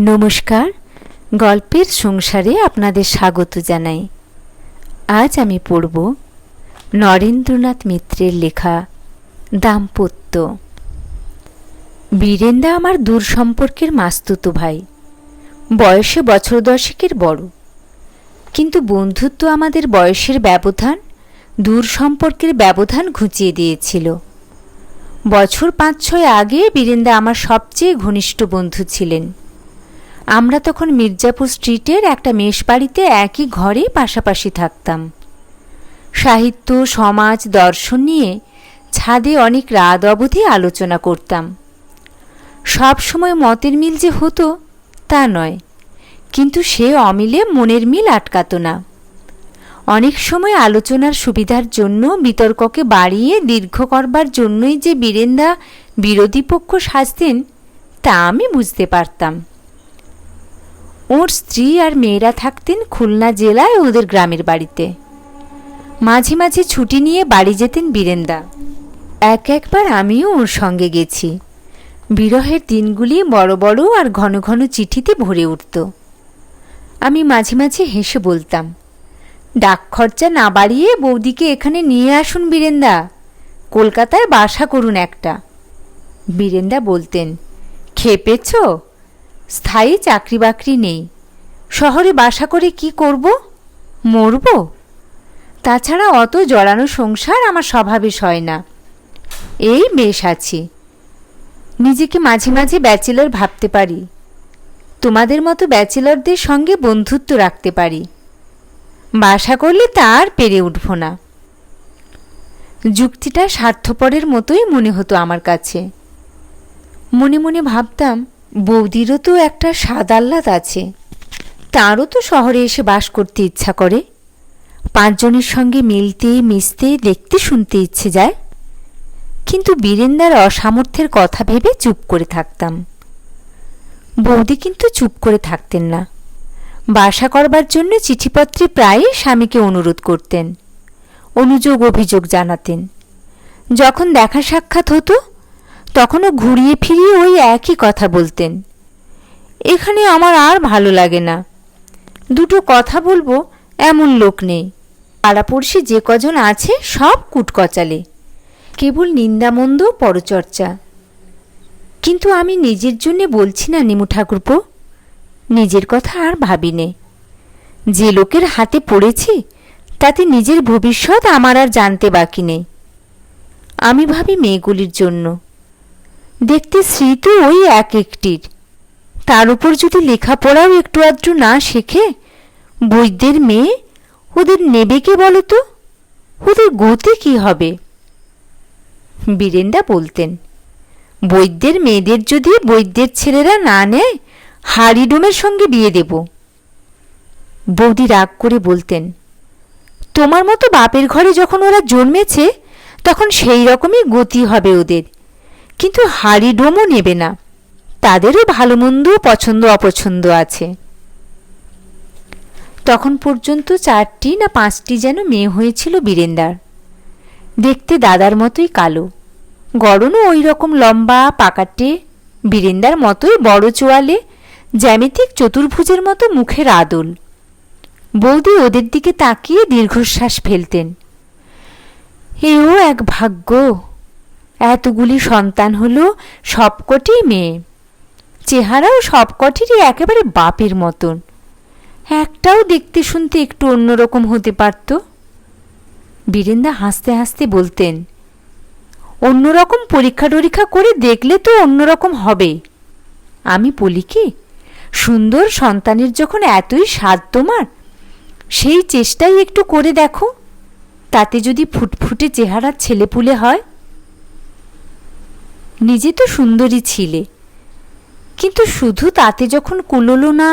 নমস্কার, গল্পের সংসারে আপনাদের স্বাগত জানাই। আজ আমি পড়ব নরেন্দ্রনাথ মিত্রের লেখা দাম্পত্য। বীরেন্দা আমার দূর সম্পর্কের মাস্তুতো ভাই, বয়সে বছর দশেকের বড়। কিন্তু বন্ধুত্ব আমাদের বয়সের ব্যবধান, দূর সম্পর্কের ব্যবধান ঘুচিয়ে দিয়েছিল। বছর ৫-৬ আগে বীরেন্দা আমার সবচেয়ে ঘনিষ্ঠ বন্ধু ছিলেন। আমরা তখন মির্জাপুর স্ট্রিটের একটা মেস বাড়িতে একই ঘরে পাশাপাশি থাকতাম। সাহিত্য, সমাজ, দর্শন নিয়ে ছাদে অনেক রাত অবধি আলোচনা করতাম। সব সময় মতের মিল যে হতো তা নয়, কিন্তু সে অমিলে মনের মিল আটকাতো না। অনেক সময় আলোচনার সুবিধার জন্য বিতর্ককে বাড়িয়ে দীর্ঘ করবার জন্যই যে বীরেন্দা বিরোধী পক্ষ সাজতেন তা আমি বুঝতে পারতাম। ওর স্ত্রী আর মেয়েরা থাকতেন খুলনা জেলায় ওদের গ্রামের বাড়িতে। মাঝে মাঝে ছুটি নিয়ে বাড়ি যেতেন বীরেন্দা। একবার আমিও ওর সঙ্গে গেছি। বিরহের দিনগুলি বড় বড় আর ঘন ঘন চিঠিতে ভরে উঠত। আমি মাঝে মাঝে হেসে বলতাম, ডাক খরচা না বাড়িয়ে বৌদিকে এখানে নিয়ে আসুন বীরেন্দা, কলকাতায় বাসা করুন একটা। বীরেন্দা বলতেন, খেপেছ? স্থায়ী চাকরি বাকরি নেই, শহরে বাসা করে কি করব? মরব? তাছাড়া অত জড়ানো সংসার আমার স্বভাবে সয় না। এই বেশ আছি, নিজেকে মাঝে মাঝে ব্যাচেলর ভাবতে পারি। তোমাদের মতো ব্যাচেলরদের সঙ্গে বন্ধুত্ব রাখতে পারি। বাসা করলে তার পেরে উঠব না। যুক্তিটা স্বার্থপরের মতোই মনে হতো আমার কাছে। মনে মনে ভাবতাম, বৌদিরও তো একটা স্বাদ আহ্লাদ আছে, তারও তো শহরে এসে বাস করতে ইচ্ছা করে। 5 জনের সঙ্গে মিলতে মিশতে দেখতে শুনতে ইচ্ছে যায়। কিন্তু বীরেন্দার অসামর্থ্যের কথা ভেবে চুপ করে থাকতাম। বৌদি কিন্তু চুপ করে থাকতেন না। বাসা করবার জন্য চিঠিপত্রে প্রায়ই স্বামীকে অনুরোধ করতেন, অনুযোগ অভিযোগ জানাতেন। যখন দেখা সাক্ষাৎ হতো তখনও ঘুরিয়ে ফিরিয়ে ওই একই কথা বলতেন, এখানে আমার আর ভালো লাগে না, দুটো কথা বলবো এমন লোক নেই। পাড়াপড়শি যে কজন আছে সব কুটকচালে, কেবল নিন্দামন্দ পরচর্চা। কিন্তু আমি নিজের জন্যে বলছি না নিমু ঠাকুরপো, নিজের কথা আর ভাবিনে। যে লোকের হাতে পড়েছি তাতে নিজের ভবিষ্যৎ আমার আর জানতে বাকি নেই। আমি ভাবি মেয়েগুলির জন্য। দেখতে স্ত্রী তো ওই এক একটির, তার উপর যদি লেখাপড়াও একটু আধটু না শেখে, বৈদ্যের মেয়ে, ওদের নেবে কে বলো তো? ওদের গতি কি হবে? বীরেন্দা বলতেন, বৈদ্যের মেয়েদের যদি বৈদ্যের ছেলেরা না নেয়, হাড়িডোমের সঙ্গে বিয়ে দেব। বৌদি রাগ করে বলতেন, তোমার মতো বাপের ঘরে যখন ওরা জন্মেছে তখন সেই রকমই গতি হবে ওদের, কিন্তু হাড়িডোমও নেবে না, তাদেরও ভালো মন্দ পছন্দ অপছন্দ আছে। তখন পর্যন্ত 4টি না 5টি যেন মেয়ে হয়েছিল বীরেন্দার। দেখতে দাদার মতোই কালো, গড়নও ওই রকম লম্বা পাকাটে, বীরেন্দার মতোই বড় চোয়ালে, জ্যামিতিক চতুর্ভুজের মতো মুখের আদল। বৌদি ওদের দিকে তাকিয়ে দীর্ঘশ্বাস ফেলতেন, এও এক ভাগ্য, এতগুলি সন্তান হলো, সবকটি মেয়ে, চেহারাও সবকটিরই একেবারে বাপের মতন, একটাও দেখতে শুনতে একটু অন্যরকম হতে পারত। বীরেন্দা হাসতে হাসতে বলতেন, অন্যরকম পরীক্ষা টরীক্ষা করে দেখলে তো অন্যরকম হবে। আমি বলি কি, সুন্দর সন্তানের যখন এতই স্বাদ তোমার, সেই চেষ্টাই একটু করে দেখো, তাতে যদি ফুটফুটে চেহারার ছেলেপুলে হয়। নিজে তো সুন্দরী ছিলে, কিন্তু শুধু তাতে যখন কুলোলো না।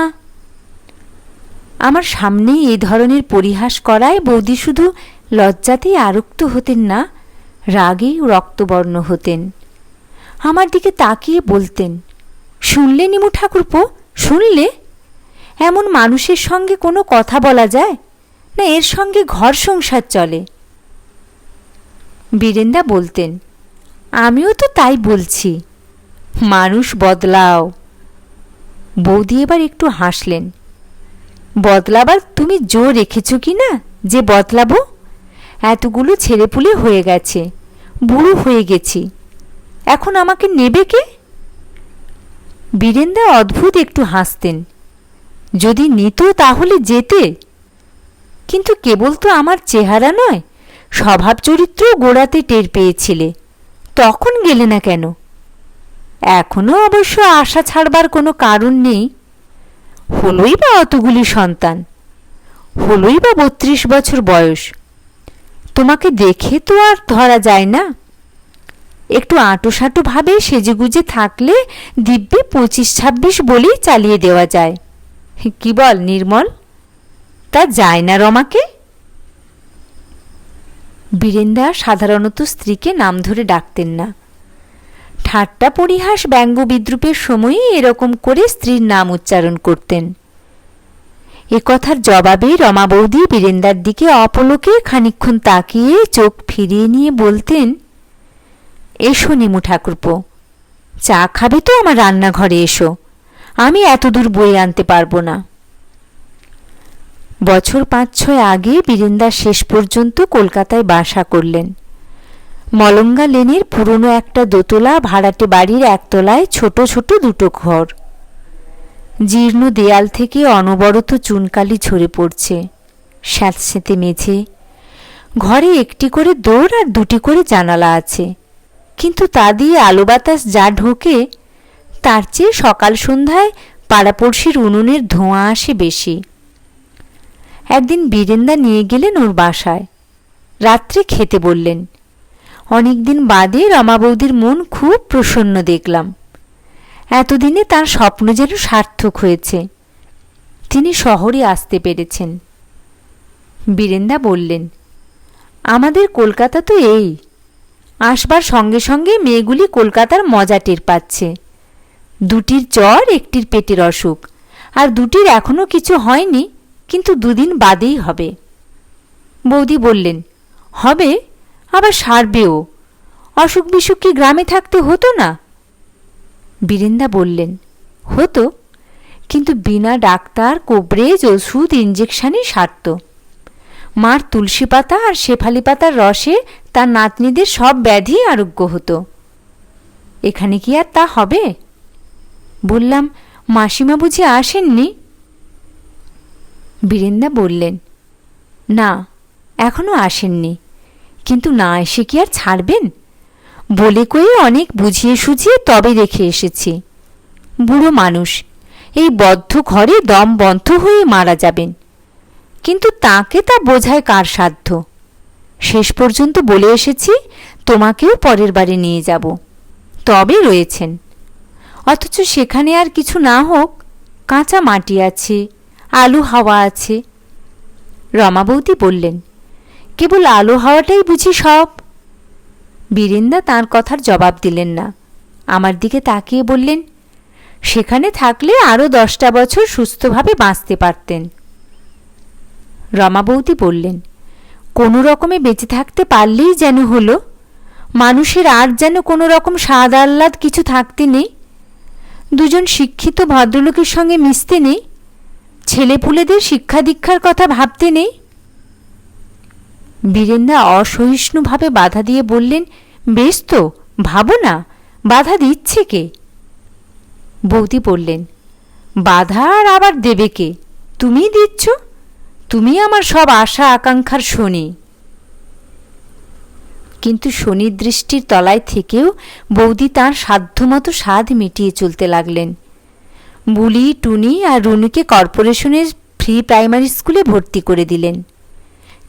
আমার সামনেই এ ধরনের পরিহাস করায় বৌদি শুধু লজ্জাতেই আরক্ত হতেন না, রাগেই রক্তবর্ণ হতেন। আমার দিকে তাকিয়ে বলতেন, শুনলে নিমু ঠাকুরপো, শুনলে? এমন মানুষের সঙ্গে কোনো কথা বলা যায় না, এর সঙ্গে ঘর সংসার চলে? বীরেন্দা বলতেন, আমিও তো তাই বলছি, মানুষ বদলাও। বৌদি এবার একটু হাসলেন। বদলাবার তুমি জোর রেখেছ কি না যে বদলাবো? এতগুলো ছেলেপুলে হয়ে গেছে, বুড়ো হয়ে গেছি, এখন আমাকে নেবে কে? বীরেন্দা অদ্ভুত একটু হাসতেন। যদি নিত তাহলে যেতে, কিন্তু কেবল তো আমার চেহারা নয়, স্বভাব চরিত্র গোড়াতে টের পেয়েছিলে, তখন গেলে না কেন? এখনো অবশ্য আশা ছাড়বার কোনো কারণ নেই। হলোই বা অতগুলি সন্তান, হলোই বা 32 বছর বয়স, তোমাকে দেখে তো আর ধরা যায় না। একটু আঁটোসাঁটো ভাবে সেজেগুজে থাকলে দিব্যি 25-26 বলেই চালিয়ে দেওয়া যায়। কি বল নির্মল, তা যায় না রমাকে? বীরেন্দা সাধারণত স্ত্রীকে নাম ধরে ডাকতেন না। ঠাট্টা পরিহাস ব্যঙ্গ বিদ্রুপের সময়ই এরকম করে স্ত্রীর নাম উচ্চারণ করতেন। এ কথার জবাবে রমা বৌদি বীরেন্দার দিকে অপলকে খানিকক্ষণ তাকিয়ে চোখ ফিরিয়ে নিয়ে বলতেন, এসো নিমু ঠাকুরপো, চা খাবে তো আমার রান্নাঘরে এসো, আমি এত দূর বয়ে আনতে পারবো না। বছর 5-6 আগে বীরেন্দা শেষ পর্যন্ত কলকাতায় বাসা করলেন। মলঙ্গা লেনের পুরনো একটা দোতলা ভাড়াটে বাড়ির একতলায় ছোট ছোট দুটো ঘর। জীর্ণ দেয়াল থেকে অনবরত চুনকালি ঝরে পড়ছে, স্যাঁতস্যাঁতে মেঝে। ঘরে একটি করে দোর আর দুটি করে জানালা আছে, কিন্তু তা দিয়ে আলো বাতাস যা ঢোকে তার চেয়ে সকাল সন্ধ্যায় পাড়াপড়শির উনুনের ধোঁয়া আসে বেশি। একদিন বীরেন্দা নিয়ে গেলেন ওর বাসায়, রাত্রে খেতে বললেন। অনেকদিন বাদে রমা বৌদির মন খুব প্রসন্ন দেখলাম। এতদিনে তার স্বপ্ন যেন সার্থক হয়েছে, তিনি শহরে আসতে পেরেছেন। বীরেন্দা বললেন, আমাদের কলকাতা তো এই, আসবার সঙ্গে সঙ্গে মেয়েগুলি কলকাতার মজা টের পাচ্ছে। দুটির জ্বর, একটির পেটের অসুখ, আর দুটির এখনো কিছু হয়নি, কিন্তু 2 দিন বাদেই হবে। বৌদি বললেন, হবে, আবার সারবেও। অসুখ বিসুখ কি গ্রামে থাকতে হতো না? বীরেন্দা বললেন, হতো, কিন্তু বিনা ডাক্তার, কোবরেজ, ওষুধ, ইঞ্জেকশনই সারত। মার তুলসী পাতা আর শেফালি পাতার রসে তার নাতনিদের সব ব্যাধি আরোগ্য হতো। এখানে কি আর তা হবে? বললাম, মাসিমা বুঝি আসেননি? বীরেন্দা বললেন, না, এখনো আসেননি, কিন্তু না এসে কি আর ছাড়বেন? বলে কয়ে অনেক বুঝিয়ে সুঝিয়ে তবে রেখে এসেছি। বুড়ো মানুষ, এই বদ্ধ ঘরে দম বন্ধ হয়ে মারা যাবেন, কিন্তু তাকে তা বোঝায় কার সাধ্য? শেষ পর্যন্ত বলে এসেছি তোমাকেও পরের বারে নিয়ে যাব, তবে রয়েছেন। অথচ সেখানে আর কিছু না হোক, কাঁচা মাটি আছে, আলো হাওয়া আছে। রমা বৌদি বললেন, কেবল আলো হাওয়াটাই বুঝি সব? বীরেন্দা তাঁর কথার জবাব দিলেন না, আমার দিকে তাকিয়ে বললেন, সেখানে থাকলে আরও 10টা বছর সুস্থভাবে বাঁচতে পারতেন। রমা বৌদি বললেন, কোনো রকমে বেঁচে থাকতে পারলেই যেন হলো, মানুষের আর যেন কোনো রকম স্বাদ আহ্লাদ কিছু থাকতে নেই, দুজন শিক্ষিত ভদ্রলোকের সঙ্গে মিশতে নেই, ছেলেপুলেদের শিক্ষা দীক্ষার কথা ভাবতে নেই। বীরেন্দা অসহিষ্ণুভাবে বাধা দিয়ে বললেন, বেশ তো, ভাবো না, বাধা দিচ্ছে কে? বৌদি বললেন, বাধা আর আবার দেবে কে? তুমিই দিচ্ছ, তুমি আমার সব আশা আকাঙ্ক্ষার শনি। কিন্তু শনির দৃষ্টির তলায় থেকেও বৌদি তাঁর সাধ্যমতো স্বাদ মিটিয়ে চলতে লাগলেন। বুলি, টুনি আর রুনুকে কর্পোরেশনের ফ্রি প্রাইমারি স্কুলে ভর্তি করে দিলেন।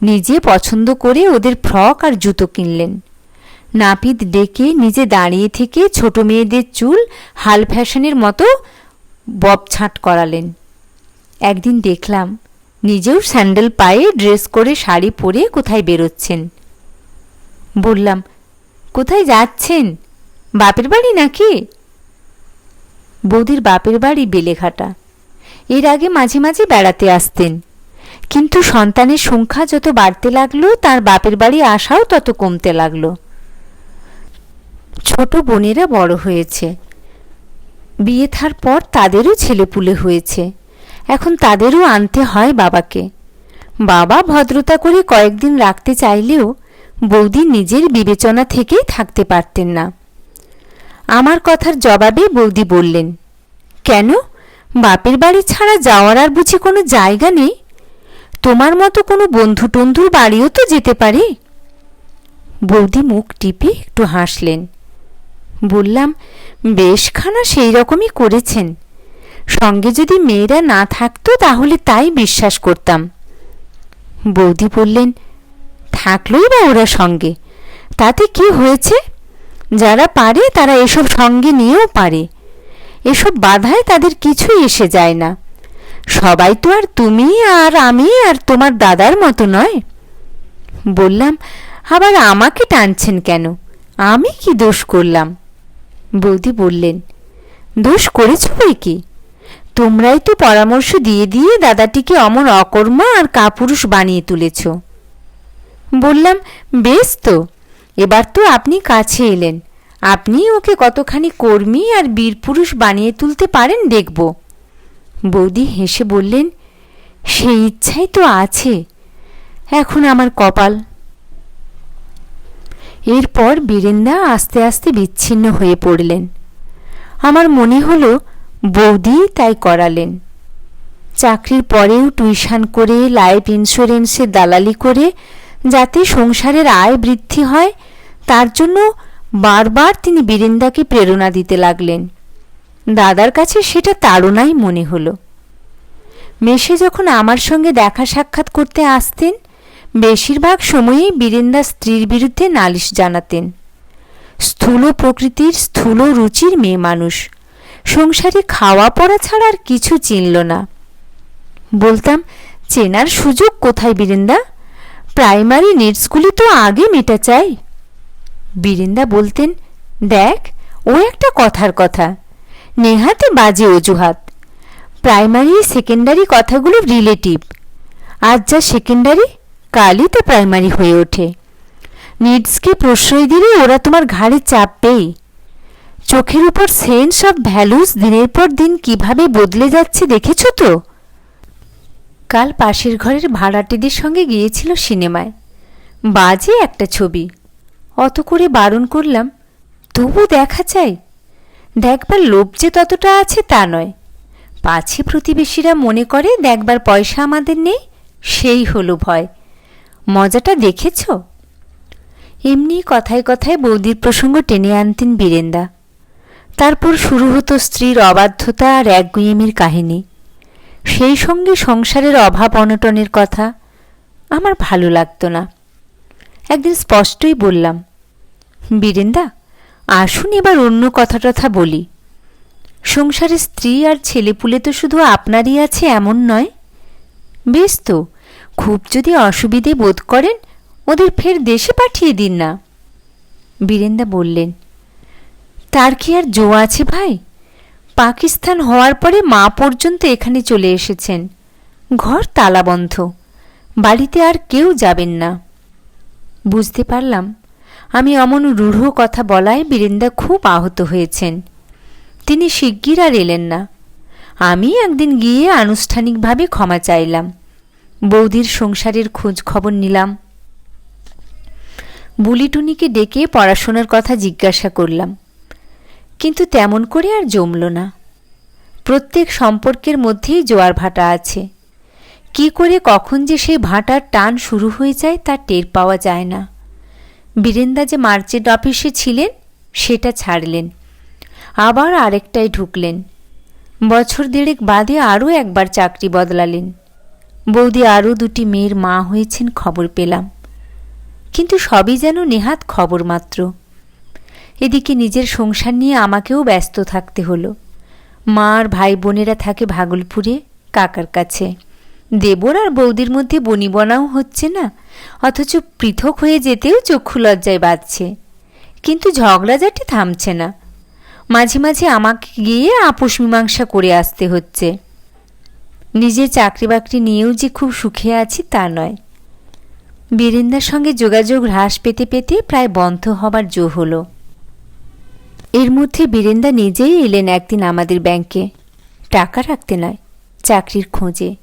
নিজে পছন্দ করে ওদের ফ্রক আর জুতো কিনলেন। নাপিত ডেকে নিজে দাঁড়িয়ে থেকে ছোট মেয়েদের চুল হাল ফ্যাশনের মতো ববছাঁট করালেন। একদিন দেখলাম নিজেও স্যান্ডেল পায়ে ড্রেস করে শাড়ি পরে কোথায় বেরোচ্ছেন। বললাম, কোথায় যাচ্ছেন? বাপের বাড়ি নাকি? বৌদির বাপের বাড়ি বেলেঘাটা। এর আগে মাঝে মাঝে বেড়াতে আসতেন, কিন্তু সন্তানের সংখ্যা যত বাড়তে লাগলো তার বাপের বাড়ি আসাও তত কমতে লাগলো। ছোট বোনেরা বড় হয়েছে, বিয়ে থার পর তাদেরও ছেলেপুলে হয়েছে, এখন তাদেরও আনতে হয় বাবাকে। বাবা ভদ্রতা করে কয়েকদিন রাখতে চাইলেও বৌদি নিজের বিবেচনা থেকেই থাকতে পারতেন না। আমার কথার জবাবে বৌদি বললেন, কেন, বাপের বাড়ি ছাড়া যাওয়ার আর বুঝি কোনো জায়গা নেই? তোমার মতো কোনো বন্ধু টন্ধুর বাড়িও তো যেতে পারে। বৌদি মুখ টিপে একটু হাসলেন। বললাম, বেশখানা সেই রকমই করেছেন, সঙ্গে যদি মেয়েরা না থাকতো তাহলে তাই বিশ্বাস করতাম। বৌদি বললেন, থাকলোই বা ওরা সঙ্গে, তাতে কি হয়েছে? যারা পারে তারা এসব সঙ্গে নিয়েও পারে, এসব বাধায় তাদের কিছুই এসে যায় না। সবাই তো আর তুমি আর আমি আর তোমার দাদার মতো নয়। বললাম, আবার আমাকে টানছেন কেন? আমি কি দোষ করলাম? বৌদি বললেন, দোষ করেছ বই কি, তোমরাই তো পরামর্শ দিয়ে দিয়ে দাদাটিকে অমন অকর্মা আর কাপুরুষ বানিয়ে তুলেছ। বললাম, বেশ তো, এবার তো আপনি কাছে এলেন, আপনি ওকে কতখানি কর্মী আর বীরপুরুষ বানিয়ে তুলতে পারেন দেখব। বৌদি হেসে বললেন, সেই ইচ্ছাই তো আছে, এখন আমার কপাল। এরপর বীরেন্দা আস্তে আস্তে বিচ্ছিন্ন হয়ে পড়লেন। আমার মনে হলো বৌদি তাই করালেন। চাকরির পরেও টিউশন করে, লাইফ ইন্স্যুরেন্সে দালালি করে যাতে সংসারের আয় বৃদ্ধি হয়, তার জন্য বারবার তিনি বীরেন্দাকে প্রেরণা দিতে লাগলেন। দাদার কাছে সেটা তাড়নাই মনে হলো। মেশে যখন আমার সঙ্গে দেখা সাক্ষাৎ করতে আসতেন, বেশিরভাগ সময়েই বীরেন্দা স্ত্রীর বিরুদ্ধে নালিশ জানাতেন। স্থূল প্রকৃতির, স্থূল রুচির মেয়ে মানুষ, সংসারে খাওয়া পড়া ছাড়া আর কিছু চিনল না। বলতাম, চেনার সুযোগ কোথায় বীরেন্দা? প্রাইমারি নিডসগুলি তো আগে মেটা চাই। বীরেন্দা বলতেন, দেখ, ও একটা কথার কথা, নেহাতে বাজে অজুহাত। প্রাইমারি সেকেন্ডারি কথাগুলো রিলেটিভ, আজ যা সেকেন্ডারি কালই তা প্রাইমারি হয়ে ওঠে। নিডসকে প্রশ্রয় দিলে ওরা তোমার ঘাড়ে চাপবেই। চোখের উপর সেন্স অফ ভ্যালুস দিনের পর দিন কিভাবে বদলে যাচ্ছে দেখেছ তো? কাল পাশের ঘরের ভাড়াটেদের সঙ্গে গিয়েছিল সিনেমায়, বাজে একটা ছবি। অত করে বারণ করলাম, তবু দেখা চাই। দেখবার লোভ যে ততটা আছে তা নয়, পাছে প্রতিবেশীরা মনে করে দেখবার পয়সা আমাদের নেই, সেই হলো ভয়। মজাটা দেখেছ? এমনি কথায় কথায় বৌদির প্রসঙ্গ টেনে আনতেন বীরেন্দা। তারপর শুরু হতো স্ত্রীর অবাধ্যতা আর একগুঁয়েমির কাহিনী, সেই সঙ্গে সংসারের অভাব অনটনের কথা। আমার ভালো লাগতো না। একদিন স্পষ্টই বললাম, বীরেন্দা, আসুন এবার অন্য কথা টথা বলি। সংসারে স্ত্রী আর ছেলেপুলে তো শুধু আপনারই আছে এমন নয়। বেশ তো, খুব যদি অসুবিধে বোধ করেন ওদের ফের দেশে পাঠিয়ে দিন না। বীরেন্দা বললেন, তার কি আর জো আছে ভাই? পাকিস্তান হওয়ার পরে মা পর্যন্ত এখানে চলে এসেছেন, ঘর তালাবন্ধ, বাড়িতে আর কেউ যাবেন না। বুঝতে পারলাম আমি অমন রূঢ় কথা বলায় বীরেন্দা খুব আহত হয়েছেন। তিনি শিগগির আর এলেন না। আমি একদিন গিয়ে আনুষ্ঠানিকভাবে ক্ষমা চাইলাম, বৌদির সংসারের খোঁজ খবর নিলাম। বুলিটুনিকে ডেকে পড়াশোনার কথা জিজ্ঞাসা করলাম, কিন্তু তেমন করে আর জমল না। প্রত্যেক সম্পর্কের মধ্যেই জোয়ার ভাটা আছে, কি করে কখন যে সেই ভাটার টান শুরু হয়ে যায় তা টের পাওয়া যায় না। বীরেন্দা যে মার্চেন্ট অফিসে ছিলেন সেটা ছাড়লেন, আবার আরেকটায় ঢুকলেন। বছর দেড়েক বাদে আরও একবার চাকরি বদলালেন। বৌদি আরও দুটি মেয়ের মা হয়েছেন খবর পেলাম, কিন্তু সবই যেন নেহাত খবর মাত্র। এদিকে নিজের সংসার নিয়ে আমাকেও ব্যস্ত থাকতে হলো। মা আর ভাই বোনেরা থাকে ভাগলপুরে কাকার কাছে। দেবর আর বৌদির মধ্যে বনিবনাও হচ্ছে না, অথচ পৃথক হয়ে যেতেও চক্ষু লজ্জায় বাঁধছে। কিন্তু ঝগড়াঝাটি থামছে না, মাঝে মাঝে আমাকে গিয়ে আপোষ মীমাংসা করে আসতে হচ্ছে। নিজের চাকরি বাকরি নিয়েও যে খুব সুখে আছি তা নয়। বীরেন্দার সঙ্গে যোগাযোগ হ্রাস পেতে পেতে প্রায় বন্ধ হবার জো হলো। এর মধ্যে বীরেন্দা নিজেই এলেন একদিন আমাদের ব্যাংকে, টাকা রাখতে নয়, চাকরির খোঁজে।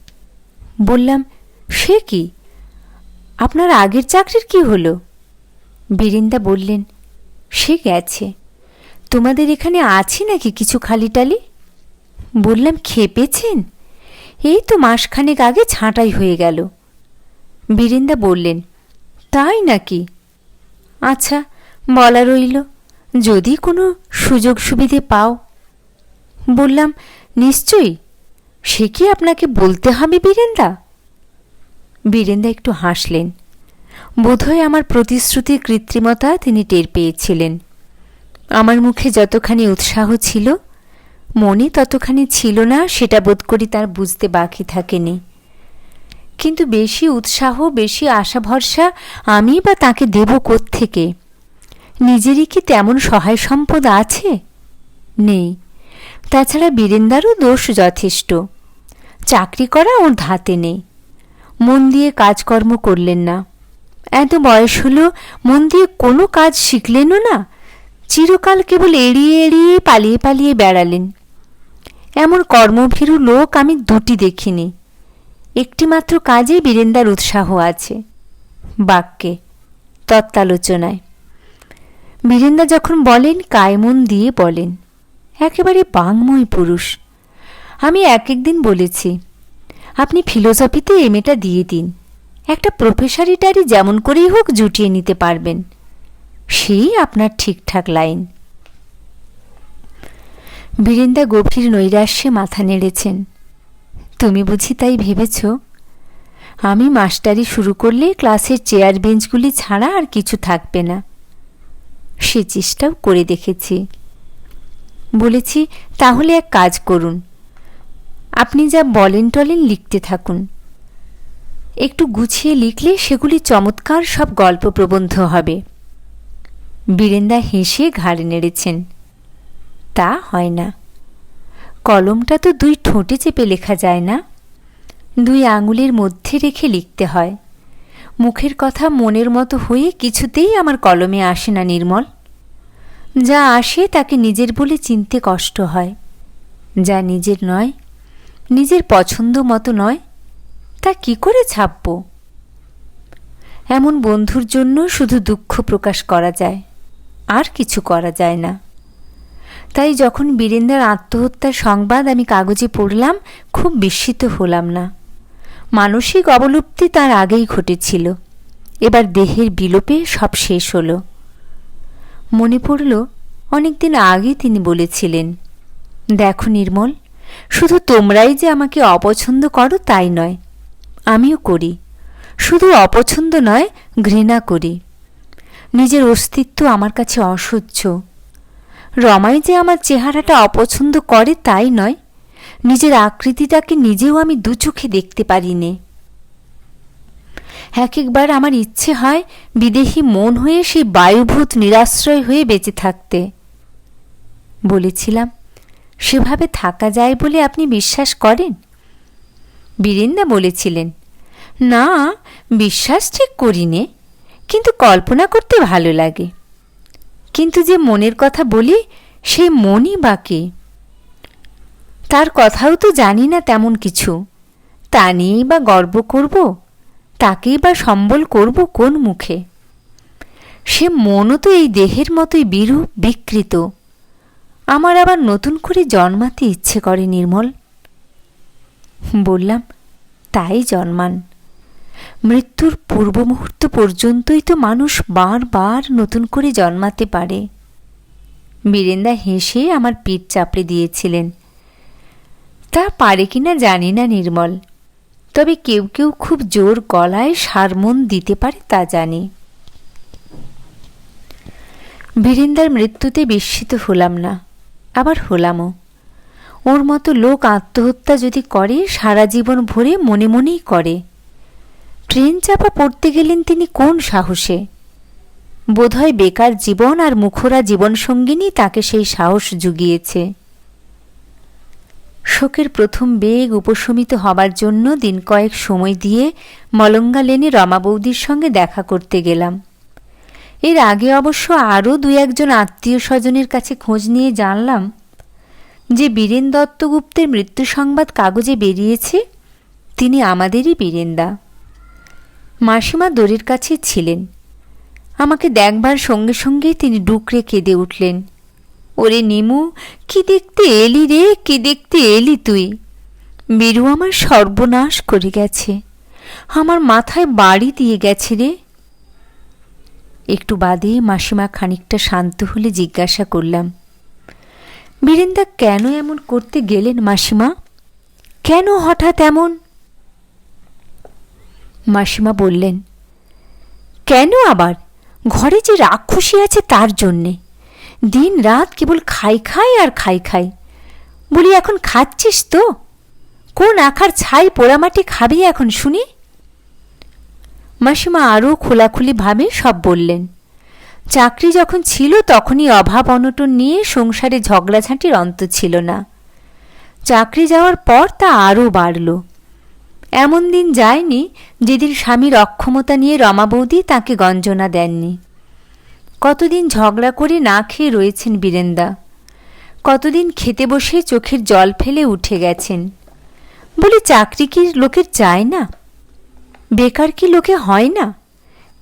বললাম, সে কি, আপনার আগের চাকরির কি হলো? বীরেন্দা বললেন, সে গেছে। তোমাদের এখানে আছে নাকি কিছু খালিটালি? বললাম, খেপেছেন, এই তো মাসখানেক আগে ছাঁটাই হয়ে গেল। বীরেন্দা বললেন, তাই নাকি? আচ্ছা, বলা রইল, যদি কোনো সুযোগ সুবিধে পাও। বললাম, নিশ্চয়ই, সে কি আপনাকে বলতে হবে বীরেন্দা? বীরেন্দা একটু হাসলেন। বোধহয় আমার প্রতিশ্রুতির কৃত্রিমতা তিনি টের পেয়েছিলেন। আমার মুখে যতখানি উৎসাহ ছিল, মনে ততখানি ছিল না, সেটা বোধ করি তার বুঝতে বাকি থাকেনি। কিন্তু বেশি উৎসাহ, বেশি আশা ভরসা আমি বা তাকে দেব কোত্থেকে? নিজেরই কি তেমন সহায় সম্পদ আছে? নেই। তাছাড়া বীরেন্দারও দোষ যথেষ্ট। চাকরি করা ওর ধাতে নেই। মন দিয়ে কাজকর্ম করলেন না। এত বয়স হল, মন দিয়ে কোনো কাজ শিখলেনও না। চিরকাল কেবল এড়িয়ে এড়িয়ে পালিয়ে পালিয়ে বেড়ালেন। এমন কর্মভীরু লোক আমি দুটি দেখিনি। একটিমাত্র কাজে বীরেন্দার উৎসাহ আছে, বাক্যে, তত্ত্বালোচনায়। বীরেন্দা যখন বলেন, কায়মন দিয়ে বলেন, একেবারে বাংময় পুরুষ। আমি এক একদিন বলেছি, আপনি ফিলোসফিতে এমএটা দিয়ে দিন, একটা প্রফেসরিটারি যেমন করেই হোক জুটিয়ে নিতে পারবেন, সেই আপনার ঠিকঠাক লাইন। বীরেন্দা গভীর নৈরাশ্যে মাথা নেড়েছেন। তুমি বুঝি তাই ভেবেছ? আমি মাস্টারি শুরু করলে ক্লাসের চেয়ার বেঞ্চগুলি ছাড়া আর কিছু থাকবে না। সে চেষ্টাও করে দেখেছি। বলেছি, তাহলে এক কাজ করুন, আপনি যা বলেন টলেন লিখতে থাকুন। একটু গুছিয়ে লিখলে সেগুলি চমৎকার সব গল্প প্রবন্ধ হবে। বীরেন্দা হেসে ঘাড় নেড়েছেন। তা হয় না। কলমটা তো দুই ঠোঁটে চেপে লেখা যায় না, দুই আঙুলের মধ্যে রেখে লিখতে হয়। মুখের কথা মনের মতো হয়ে কিছুতেই আমার কলমে আসে না নির্মল। যা আসে তাকে নিজের বলে চিনতে কষ্ট হয়। যা নিজের নয়, নিজের পছন্দ মতো নয়, তা কি করে ছাপব? এমন বন্ধুর জন্য শুধু দুঃখ প্রকাশ করা যায়, আর কিছু করা যায় না। তাই যখন বীরেন্দার আত্মহত্যার সংবাদ আমি কাগজে পড়লাম, খুব বিস্মিত হলাম না। মানসিক অবলুপ্তি তার আগেই ঘটেছিল, এবার দেহের বিলোপে সব শেষ হল। মনে পড়ল, অনেকদিন আগে তিনি বলেছিলেন, দেখো নির্মল, শুধু তোমরাই যে আমাকে অপছন্দ করো তাই নয়, আমিও করি। শুধু অপছন্দ নয়, ঘৃণা করি। নিজের অস্তিত্ব আমার কাছে অসহ্য। রমাই যে আমার চেহারাটা অপছন্দ করে তাই নয়, নিজের আকৃতিটাকে নিজেও আমি দু চোখে দেখতে পারি নে। এক একবার আমার ইচ্ছে হয় বিদেহী মন হয়ে সেই বায়ুভূত নিরাশ্রয় হয়ে বেঁচে থাকতে। বলেছিলাম, সেভাবে থাকা যায় বলে আপনি বিশ্বাস করেন? বীরেন্দা বলেছিলেন, না, বিশ্বাস ঠিক করি নে, কিন্তু কল্পনা করতে ভালো লাগে। কিন্তু যে মনের কথা বলি, সেই মনই বা কে? তার কথাও তো জানি না তেমন কিছু। তা নিয়েই বা গর্ব করব, তাকেই বা সম্বল করব কোন মুখে? সে মনও তো এই দেহের মতোই বিরূপ, বিকৃত। আমার আবার নতুন করে জন্মাতে ইচ্ছে করে নির্মল। বললাম, তাই জন্মান। মৃত্যুর পূর্ব মুহূর্ত পর্যন্তই তো মানুষ বারবার নতুন করে জন্মাতে পারে। বীরেন্দা হেসে আমার পিঠ চাপড়ে দিয়েছিলেন। তা পারে কিনা জানি না নির্মল, তবে কেউ কেউ খুব জোর গলায় সারমন দিতে পারে তা জানি। বীরেন্দার মৃত্যুতে বিস্মিত হলাম না, আবার হলামও। ওর মতো লোক আত্মহত্যা যদি করে, সারা জীবন ভরে মনে মনেই করে। ট্রেন চাপা পড়তে গেলেন তিনি কোন সাহসে? বোধহয় বেকার জীবন আর মুখরা জীবনসঙ্গিনী তাকে সেই সাহস জুগিয়েছে। শোকের প্রথম বেগ উপশমিত হবার জন্য দিন কয়েক সময় দিয়ে মলঙ্গা লেনে রমা বৌদির সঙ্গে দেখা করতে গেলাম। এর আগে অবশ্য আরও দু একজন আত্মীয় স্বজনের কাছে খোঁজ নিয়ে জানলাম যে বীরেন দত্তগুপ্তের মৃত্যু সংবাদ কাগজে বেরিয়েছে তিনি আমাদেরই বীরেনদা। মাসিমা দড়ির কাছে ছিলেন। আমাকে দেখবার সঙ্গে সঙ্গে তিনি ডুকরে কেঁদে উঠলেন। ওরে নিমু, কি দেখতে এলি রে, কি দেখতে এলি তুই? বীরু আমার সর্বনাশ করে গেছে, আমার মাথায় বাড়ি দিয়ে গেছে রে। একটু বাদে মাসিমা খানিকটা শান্ত হলে জিজ্ঞাসা করলাম, বীরেনদা কেন এমন করতে গেলেন মাসিমা? কেন হঠাৎ এমন? মাসিমা বললেন, কেন আবার? ঘরে যে রাক্ষসী আছে তার জন্যে। দিন রাত কেবল খাই খাই আর খাই খাই। বলি, এখন খাচ্ছিস তো? কোন আখার ছাই পোড়ামাটি খাবি এখন শুনি? মাসিমা আরও খোলাখুলিভাবে সব বললেন। চাকরি যখন ছিল তখনই অভাব অনটন নিয়ে সংসারে ঝগড়াঝাঁটির অন্ত ছিল না। চাকরি যাওয়ার পর তা আরও বাড়ল। এমন দিন যায়নি যেদিন স্বামীর অক্ষমতা নিয়ে রমা বৌদি তাঁকে গঞ্জনা দেননি। কতদিন ঝগড়া করে না খেয়ে রয়েছেন বীরেনদা, কতদিন খেতে বসে চোখের জল ফেলে উঠে গেছেন। বলি, চাকরি কি লোকের চায় না? বেকার কি লোকে হয় না?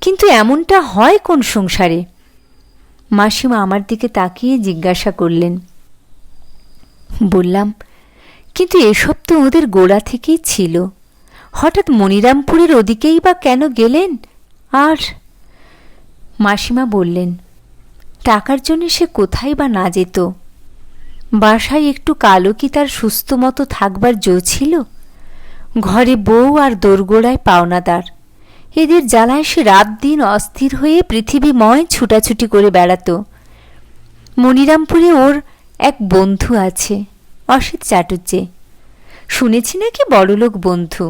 কিন্তু এমনটা হয় কোন সংসারে? মাসিমা আমার দিকে তাকিয়ে জিজ্ঞাসা করলেন। বললাম, কিন্তু এসব তো ওদের গোড়া থেকেই ছিল। হঠাৎ মনিরামপুরের ওদিকেই বা কেন গেলেন? আর মাসিমা বললেন, টাকার জন্য সে কোথায় বা না যেত? বাসায় একটু কালো কি তার সুস্থ মতো থাকবার জো ছিল? ঘরে বউ আর দোরগোড়ায় পাওনাদার, এদের জ্বালায় সে রাত দিন অস্থির হয়ে পৃথিবীময় ছুটাছুটি করে বেড়াত। মনিরামপুরে ওর এক বন্ধু আছে, অসিত চাটুর্যে। শুনেছি নাকি বড়লোক বন্ধু।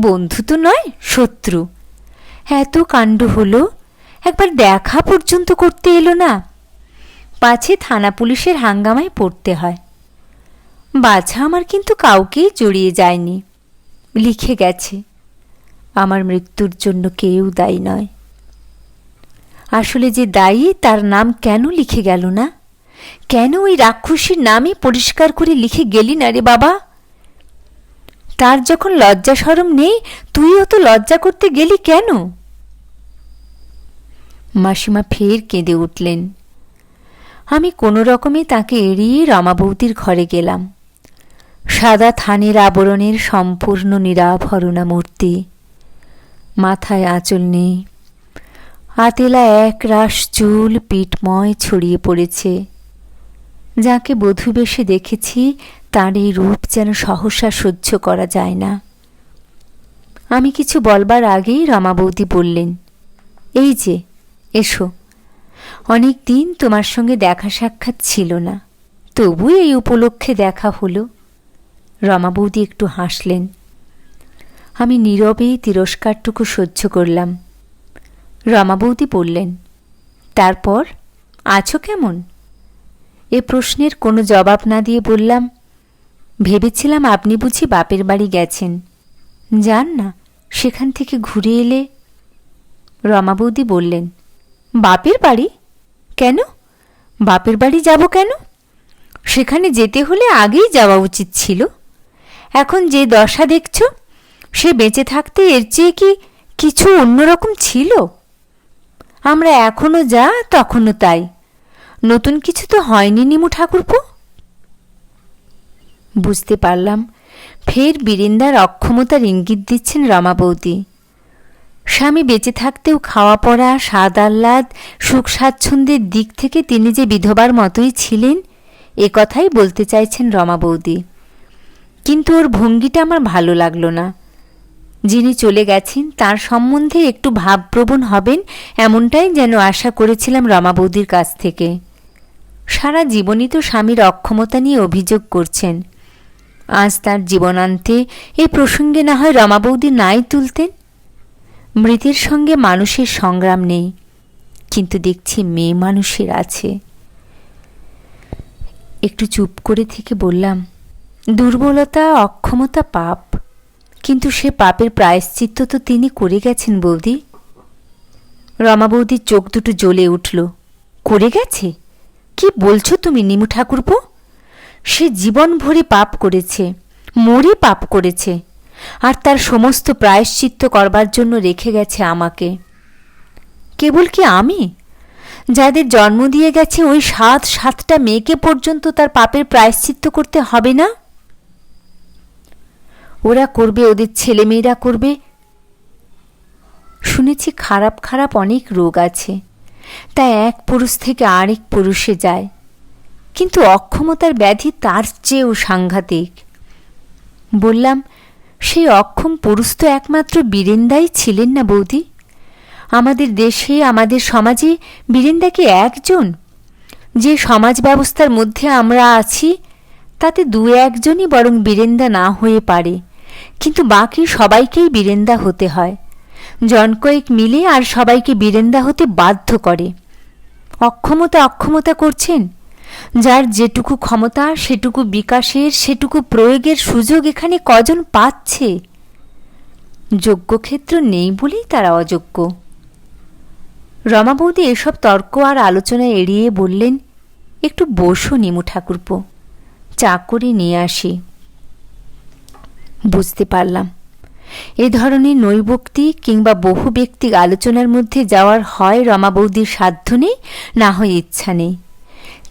বন্ধু তো নয়, শত্রু। এত কাণ্ড হলো, একবার দেখা পর্যন্ত করতে এলো না। পাছে থানা পুলিশের হাঙ্গামায় পড়তে হয়। বাছা আমার কিন্তু কাউকেই জড়িয়ে যায়নি, লিখে গেছে, আমার মৃত্যুর জন্য কেউ দায়ী নয়। আসলে যে দায়ী তার নাম কেন লিখে গেল না? কেন ওই রাক্ষসীর নামই পরিষ্কার করে লিখে গেলি না রে বাবা? তার যখন লজ্জা শরম নেই, তুইও তো লজ্জা করতে গেলি কেন? মাসিমা ফের কেঁদে উঠলেন। আমি কোনো রকমে তাকে এড়িয়ে রমা বৌদির ঘরে গেলাম। সাদা থানের আবরণের সম্পূর্ণ নিরাভরণা মূর্তি, মাথায় আঁচল নেই, আতেলা এক রাশ চুল পিঠময় ছড়িয়ে পড়েছে। যাকে বধূ বেশে দেখেছি তার এই রূপ যেন সহসা সহ্য করা যায় না। আমি কিছু বলবার আগেই রমা বৌদি বললেন, এই যে এসো, অনেক দিন তোমার সঙ্গে দেখা সাক্ষাৎ ছিল না, তবু এই উপলক্ষে দেখা হলো। রমা বৌদি একটু হাসলেন। আমি নীরবে তিরস্কারটুকু সহ্য করলাম। রমা বৌদি বললেন, তারপর আছো কেমন? এ প্রশ্নের কোনো জবাব না দিয়ে বললাম, ভেবেছিলাম আপনি বুঝি বাপের বাড়ি গেছেন, যান না, সেখান থেকে ঘুরে এলে। রমা বৌদি বললেন, বাপের বাড়ি? কেন? বাপের বাড়ি যাব কেন? সেখানে যেতে হলে আগেই যাওয়া উচিত ছিল। এখন যে দশা দেখছ, সে বেঁচে থাকতে এর চেয়ে কি কিছু অন্যরকম ছিল? আমরা এখনো যা তখনও তাই, নতুন কিছু তো হয়নি নিমু ঠাকুরপো। বুঝতে পারলাম ফের বীরেন্দার অক্ষমতার ইঙ্গিত দিচ্ছেন রমা বৌদি। স্বামী বেঁচে থাকতেও খাওয়া পড়া, স্বাদ আহ্লাদ, সুখ স্বাচ্ছন্দ্যের দিক থেকে তিনি যে বিধবার মতোই ছিলেন, এ কথাই বলতে চাইছেন রমা বৌদি। কিন্তু ওর ভঙ্গিটা আমার ভালো লাগলো না। যিনি চলে গেছেন তার সম্বন্ধে একটু ভাবপ্রবণ হবেন এমনটাই যেন আশা করেছিলাম রমা বৌদির কাছ থেকে। সারা জীবনই তো স্বামীর অক্ষমতা নিয়ে অভিযোগ করছেন। আজ তার জীবনান্তে এ প্রসঙ্গে না হয় রমা বৌদি নাই তুলতেন। মৃতের সঙ্গে মানুষের সংগ্রাম নেই, কিন্তু দেখছি মেয়ে মানুষের আছে। একটু চুপ করে থেকে বললাম, দুর্বলতা অক্ষমতা পাপ, কিন্তু সে পাপের প্রায়শ্চিত্ত তো তিনি করে গেছেন বৌদি। রমা বৌদির চোখ দুটো জ্বলে উঠল। করে গেছে? কি বলছো তুমি নিমু ঠাকুরপো? সে জীবন ভরে পাপ করেছে, মরে পাপ করেছে, আর তার সমস্ত প্রায়শ্চিত্ত করবার জন্য রেখে গেছে আমাকে। কেবল কি আমি? যাদের জন্ম দিয়ে গেছে ওই 7টা মেয়েকে পর্যন্ত তার পাপের প্রায়শ্চিত্ত করতে হবে না? ওরা করবে, ওদের ছেলেমেয়েরা করবে। শুনেছি খারাপ খারাপ অনেক রোগ আছে, তা এক পুরুষ থেকে আরেক পুরুষে যায়, কিন্তু অক্ষমতার ব্যাধি তার চেয়েও সাংঘাতিক। বললাম, সেই অক্ষম পুরুষ তো একমাত্র বীরেন্দাই ছিলেন না বৌদি? আমাদের দেশে, আমাদের সমাজে বীরেন্দা কি একজন? যে সমাজ ব্যবস্থার মধ্যে আমরা আছি তাতে 2-1জনই বরং বীরেন্দা না হয়ে পারে, কিন্তু বাকি সবাইকেই বীরেন্দা হতে হয়। জনকয়েক মিলে আর সবাইকে বীরেন্দা হতে বাধ্য করে। অক্ষমতা করছেন। যার যেটুকু ক্ষমতা সেটুকু বিকাশের, সেটুকু প্রয়োগের সুযোগ এখানে কজন পাচ্ছে? যোগ্যক্ষেত্র নেই বলেই তারা অযোগ্য। রমা বৌদি এসব তর্ক আর আলোচনা এড়িয়ে বললেন, একটু বসো নিমু ঠাকুরপো, চা করে নিয়ে আসি। বুঝতে পারলাম এ ধরনের নৈবক্তিক কিংবা বহু ব্যক্তিক আলোচনার মধ্যে যাওয়ার হয় রমা বৌদির সাধ্য নেই, না হয় ইচ্ছা নেই।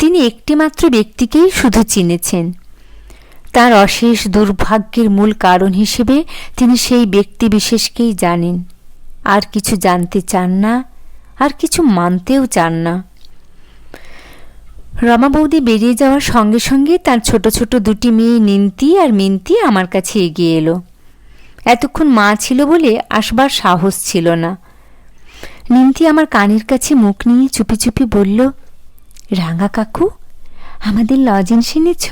তিনি একটিমাত্র ব্যক্তিকেই শুধু চিনেছেন। তার অশেষ দুর্ভাগ্যের মূল কারণ হিসেবে তিনি সেই ব্যক্তি বিশেষকেই জানেন, আর কিছু জানতে চান না, আর কিছু মানতেও চান না। রমা বৌদি বেরিয়ে যাওয়ার সঙ্গে সঙ্গে তার ছোট ছোট 2টি মেয়ে নিন্তি আর মিন্তি আমার কাছে এগিয়ে এলো। এতক্ষণ মা ছিল বলে আসবার সাহস ছিল না। নিন্তি আমার কানের কাছে মুখ নিয়ে চুপি চুপি বলল, রাঙা কাকু, আমাদের লজেন্স এনেছ?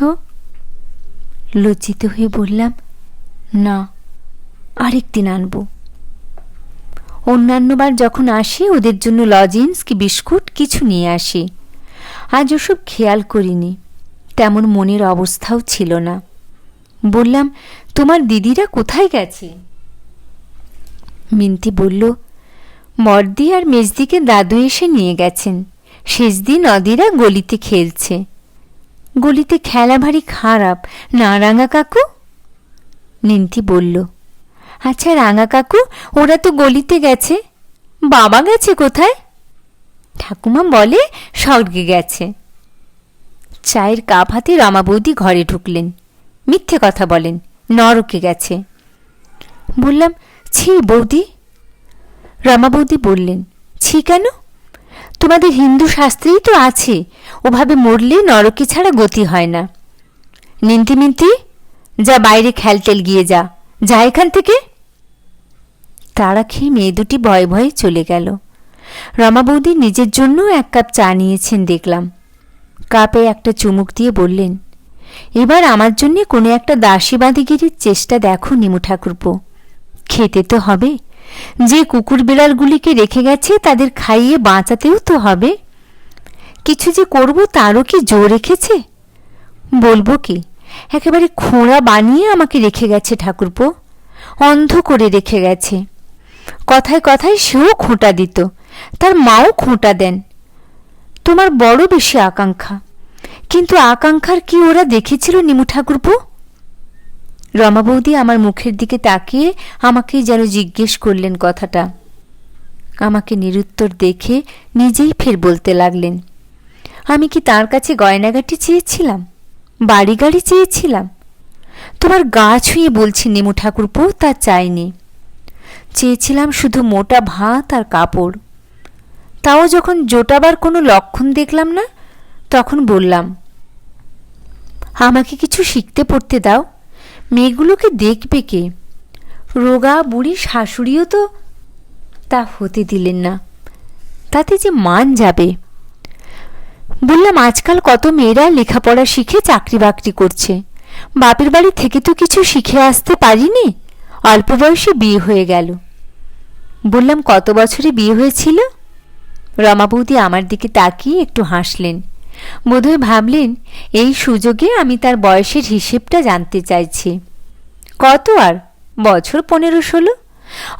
লজ্জিত হয়ে বললাম, না, আরেকদিন আনব। অন্যান্যবার যখন আসি ওদের জন্য লজেন্স কি বিস্কুট কিছু নিয়ে আসি। আজ ওসব খেয়াল করিনি, তেমন মনের অবস্থাও ছিল না। বললাম, তোমার দিদিরা কোথায় গেছে? মিন্তি বলল, মর্দি আর মেজদিকে দাদু এসে নিয়ে গেছেন। শেষ দিন অদিরা গলিতে খেলছে। গলিতে খেলা ভারী খারাপ না রাঙা কাকু? নিন্তি বলল, আচ্ছা রাঙা কাকু, ওরা তো গলিতে গেছে, বাবা গেছে কোথায়? ঠাকুমা বলে স্বর্গে গেছে। চায়ের কাপ হাতে রমা বৌদি ঘরে ঢুকলেন। মিথ্যে কথা বলেন, নরকে গেছে। বললাম, ছি বৌদি। রমা বৌদি বললেন, ছি কেন? তোমাদের হিন্দু শাস্ত্রেই তো আছে ওভাবে মরলে নরকে ছাড়া গতি হয় না। নিন্তি মিন্তি, যা বাইরে খেলতেল গিয়ে যা, যা এখান থেকে। তাড়া খেয়ে মেয়ে দুটি ভয়ে ভয়ে চলে গেল। রমা বৌদি নিজের জন্য 1 কাপ চা নিয়েছেন দেখলাম। কাপে একটা চুমুক দিয়ে বললেন, এবার আমার জন্যে কোনো একটা দাসী বাঁধিগিরির চেষ্টা দেখো নিমু ঠাকুরপো। খেতে তো হবে, যে কুকুর বিড়ালগুলিকে রেখে গেছে তাদের খাইয়ে বাঁচাতেও তো হবে। কিছু যে করব তারও কি জো রেখেছে? বলবো কি, একেবারে খোঁড়া বানিয়ে আমাকে রেখে গেছে ঠাকুরপো, অন্ধ করে রেখে গেছে। কথায় কথায় সেও খোঁটা দিত, তার মাও খোঁটা দেন। তোমার বড় বেশি আকাঙ্ক্ষা, কিন্তু আকাঙ্ক্ষার কি ওরা দেখেছিল নিমু ঠাকুরপো? রমা বৌদি আমার মুখের দিকে তাকিয়ে আমাকেই যেন জিজ্ঞেস করলেন কথাটা। আমাকে নিরুত্তর দেখে নিজেই ফের বলতে লাগলেন, আমি কি তার কাছে গয়নাগাটি চেয়েছিলাম, বাড়ি গাড়ি চেয়েছিলাম? তোমার গা ছুঁয়ে বলছি নিমু ঠাকুরপো, তা চাইনি। চেয়েছিলাম শুধু মোটা ভাত আর কাপড়। তাও যখন জোটাবার কোনো লক্ষণ দেখলাম না, তখন বললাম, আমাকে কিছু শিখতে পড়তে দাও, মেয়েগুলোকে দেখবে কে? রোগা বুড়ি শাশুড়িও তো। তা হতে দিলেন না, তাতে যে মান যাবে। বললাম, আজকাল কত মেয়েরা লেখাপড়া শিখে চাকরি বাকরি করছে, বাপের বাড়ি থেকে তো কিছু শিখে আসতে পারিনি, অল্প বয়সে বিয়ে হয়ে গেল। বললাম, কত বছরে বিয়ে হয়েছিল? রমা বৌদি আমার দিকে তাকিয়ে একটু হাসলেন। বোধহয় ভাবলেন এই সুযোগে আমি তার বয়সের হিসেবটা জানতে চাইছি। কত আর, বছর 15-16,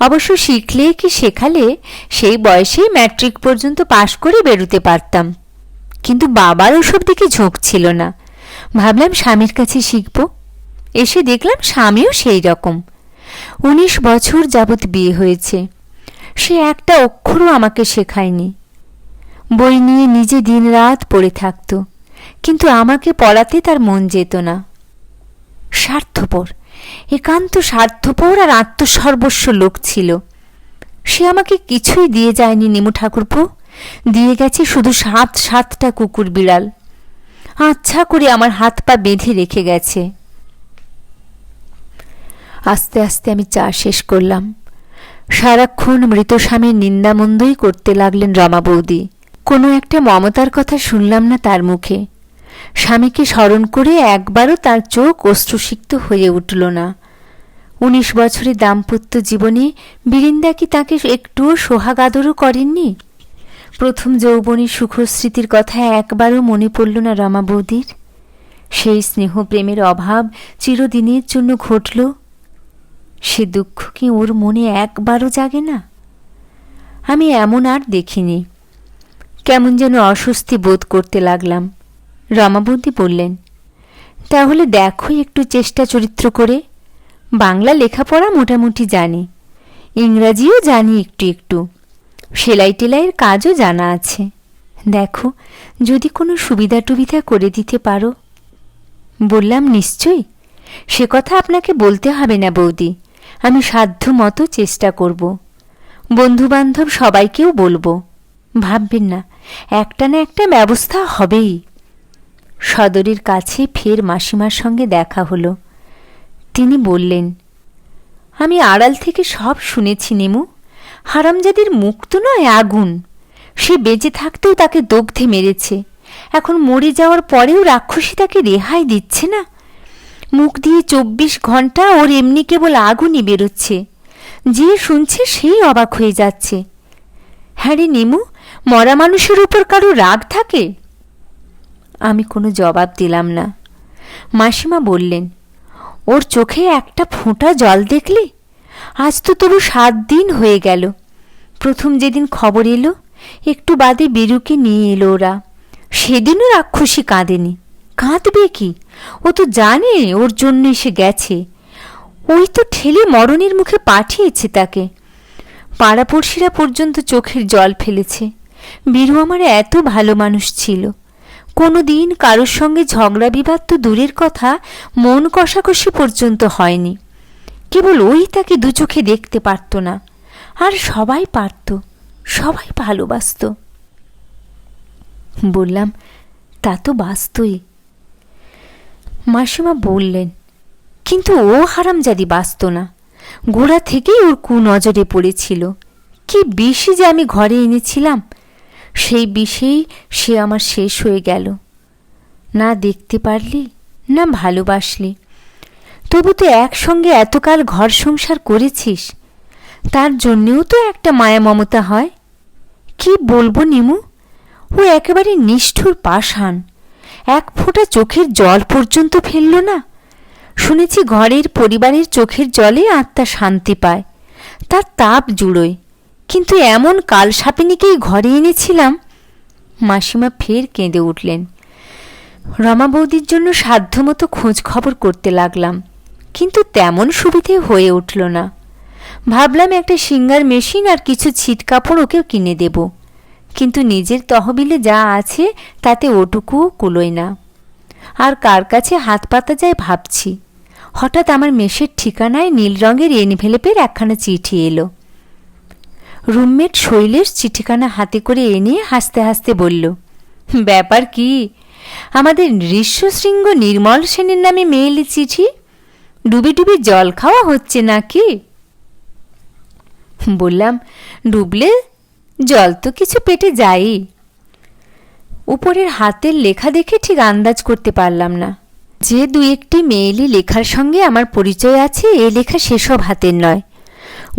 অবশ্য শিখলে কি শেখালে সেই বয়সেই ম্যাট্রিক পর্যন্ত পাশ করে বেরোতে পারতাম, কিন্তু বাবার ওসব দিকে ঝোঁক ছিল না। ভাবলাম স্বামীর কাছে শিখব। এসে দেখলাম স্বামীও সেই রকম। 19 বছর যাবৎ বিয়ে হয়েছে, সে একটা অক্ষরও আমাকে শেখায়নি। বই নিয়ে নিজে দিনরাত পড়ে থাকত, কিন্তু আমাকে পড়াতে তার মন যেত না। স্বার্থপর, একান্ত স্বার্থপর আর আত্মসর্বস্ব লোক ছিল। সে আমাকে কিছুই দিয়ে যায়নি নিমু ঠাকুরপো, দিয়ে গেছে শুধু 7টা কুকুর বিড়াল। আচ্ছা করে আমার হাত পা বেঁধে রেখে গেছে। আস্তে আস্তে আমি চা শেষ করলাম। সারাক্ষণ মৃত স্বামীর নিন্দামন্দই করতে লাগলেন রমা বৌদি। কোনো একটা মমতার কথা শুনলাম না তার মুখে। স্বামীকে স্মরণ করে একবারও তার চোখ অশ্রুসিক্ত হয়ে উঠল না। 19 বছরের দাম্পত্য জীবনে বীরিন্দা কি তাকে একটুও সোহাগ আদরও করেননি? প্রথম যৌবনী সুখস্মৃতির কথা একবারও মনে পড়ল না রমা বৌদির? সেই স্নেহ প্রেমের অভাব চিরদিনের জন্য ঘটল, সে দুঃখ কি ওর মনে একবারও জাগে না? আমি এমন আর দেখিনি। কেমন যেন অস্বস্তি বোধ করতে লাগলাম। রমা বৌদি বললেন, তাহলে দেখো একটু চেষ্টা চরিত্র করে। বাংলা লেখাপড়া মোটামুটি জানি, ইংরাজিও জানি একটু একটু, সেলাই টেলাইয়ের কাজও জানা আছে। দেখো যদি কোনো সুবিধা টুবিধা করে দিতে পারো। বললাম, নিশ্চয়ই, সে কথা আপনাকে বলতে হবে না বৌদি, আমি সাধ্য মতো চেষ্টা করব। বন্ধুবান্ধব সবাইকেও বলবো। ভাববেন না, একটা না একটা ব্যবস্থা হবেই। সদরের কাছে ফের মাসিমার সঙ্গে দেখা হলো। তিনি বললেন, আমি আড়াল থেকে সব শুনেছি নেমু। হারামজাদির মুখ তো নয় আগুন, সে বেঁচে থাকতেও তাকে দগ্ধে মেরেছে, এখন মরে যাওয়ার পরেও রাক্ষসী তাকে রেহাই দিচ্ছে না। মুখ দিয়ে 24 ঘন্টা ওর এমনি কেবল আগুনই বেরোচ্ছে। যে শুনছে সেই অবাক হয়ে যাচ্ছে। হ্যাঁ রে নেমু, মরা মানুষের উপর কারো রাগ থাকে? আমি কোনো জবাব দিলাম না। মাসিমা বললেন, ওর চোখে একটা ফোঁটা জল দেখলি? আজ তো তবু 7 দিন হয়ে গেল। প্রথম যেদিন খবর এলো, একটু বাদে বীরুকে নিয়ে এলো ওরা। সেদিনও রাক্ষসী কাঁদেনি। কাঁদবে কি? ও তো জানে ওর জন্য এসে গেছে। ওই তো ঠেলে মরণের মুখে পাঠিয়েছে তাকে। পাড়াপড়শিরা পর্যন্ত চোখের জল ফেলেছে। বীরু আমার এত ভালো মানুষ ছিল, কোনো দিন কারোর সঙ্গে ঝগড়া বিবাদ তো দূরের কথা, মন কষাকষি পর্যন্ত হয়নি। কেবল ওই তাকে দু চোখে দেখতে পারত না, আর সবাই পারত, সবাই ভালোবাসত। বললাম, তা তো বাস্তই। মাসিমা বললেন, কিন্তু ও হারামজাদি বাসত না, গোড়া থেকেই ওর কুনজরে পড়েছিল। কি বিষই যে আমি ঘরে এনেছিলাম, সেই বিষেই সে আমার শেষ হয়ে গেল। না দেখতে পারলি, না ভালোবাসলি, তবু তো একসঙ্গে এতকাল ঘর সংসার করেছিস, তার জন্যেও তো একটা মায়া মমতা হয়। কি বলবো নিমু, ও একেবারে নিষ্ঠুর পাষাণ। এক ফোঁটা চোখের জল পর্যন্ত ফেলল না। শুনেছি ঘরের পরিবারের চোখের জলে আত্মা শান্তি পায়, তার তাপ জুড়োয়, কিন্তু এমন কালসাপিনীকেই ঘরে এনেছিলাম। মাসিমা ফের কেঁদে উঠলেন। রমা বৌদির জন্য সাধ্যমতো খোঁজ খবর করতে লাগলাম, কিন্তু তেমন সুবিধে হয়ে উঠল না। ভাবলাম একটা সিঙ্গার মেশিন আর কিছু ছিট কাপড় ওকেও কিনে দেব, কিন্তু নিজের তহবিলে যা আছে তাতে ওটুকুও কুলোয় না। আর কার কাছে হাত পাতা যায় ভাবছি। হঠাৎ আমার মেসের ঠিকানায় নীল রঙের এনভেলপের একখানা চিঠি এলো। রুমমেট শৈলেশ চিঠিখানা হাতে করে এনে হাসতে হাসতে বলল, ব্যাপার কি? আমাদের ঋষ্যশৃঙ্গ নির্মল সেনের নামে মেইলে চিঠি? ডুবে ডুবে জল খাওয়া হচ্ছে নাকি? বললাম, ডুবলে জল তো কিছু পেটে যায়ই। উপরের হাতের লেখা দেখে ঠিক আন্দাজ করতে পারলাম না। যে 2-1টি মেইলি লেখার সঙ্গে আমার পরিচয় আছে, এ লেখা সেসব হাতের নয়।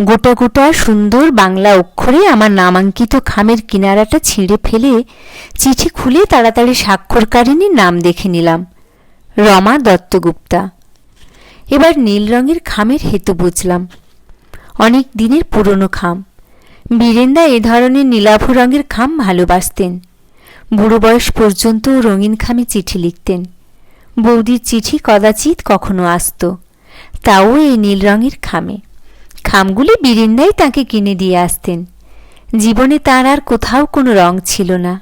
গোটা গোটা সুন্দর বাংলা অক্ষরে আমার নামাঙ্কিত খামের কিনারাটা ছিঁড়ে ফেলে চিঠি খুলে তাড়াতাড়ি স্বাক্ষরকারিনীর নাম দেখে নিলাম, রমা দত্তগুপ্তা। এবার নীল রঙের খামের হেতু বুঝলাম। অনেক দিনের পুরনো খাম। বীরেন্দা এ ধরনের নীলাভ রঙের খাম ভালোবাসতেন। বুড়ো বয়স পর্যন্ত রঙিন খামে চিঠি লিখতেন। বৌদির চিঠি কদাচিৎ কখনো আসত, তাও এই নীল রঙের খামে। খামগুলি বীরেন্দাই তাকে কিনে দিয়ে আসতেন। জীবনে তার আর কোথাও কোনো রং ছিল না।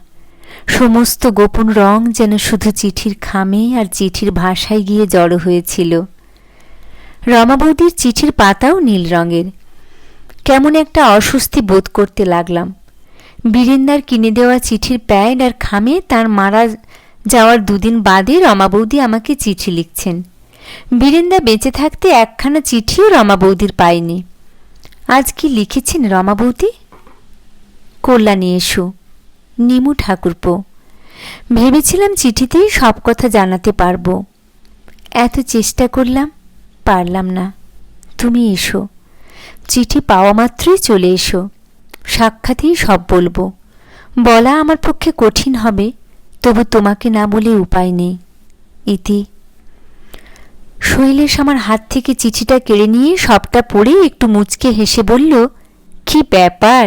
সমস্ত গোপন রং যেন শুধু চিঠির খামে আর চিঠির ভাষায় গিয়ে জড়ো হয়েছিল। রমা বৌদির চিঠির পাতাও নীল রঙের। কেমন একটা অস্বস্তি বোধ করতে লাগলাম। বীরেন্দার কিনে দেওয়া চিঠির প্যাড আর খামে তার মারা যাওয়ার দুদিন বাদে রমা বৌদি আমাকে চিঠি লিখছেন। বীরেন্দা বেঁচে থাকতে একখানা চিঠিও রমা বৌদির পাইনি। আজ কি লিখেছেন রমা বৌদি? কল্যাণী এসো, নিমু ঠাকুরপো। ভেবেছিলাম চিঠিতেই সব কথা জানাতে পারবো। এত চেষ্টা করলাম, পারলাম না। তুমি এসো, চিঠি পাওয়া মাত্রই চলে এসো। সাক্ষাতেই সব বলবো। বলা আমার পক্ষে কঠিন হবে, তবু তোমাকে না বলে উপায় নেই। ইতি। শৈলেশ আমার হাত থেকে চিঠিটা কেড়ে নিয়ে সবটা পড়ে একটু মুচকে হেসে বলল, কি ব্যাপার,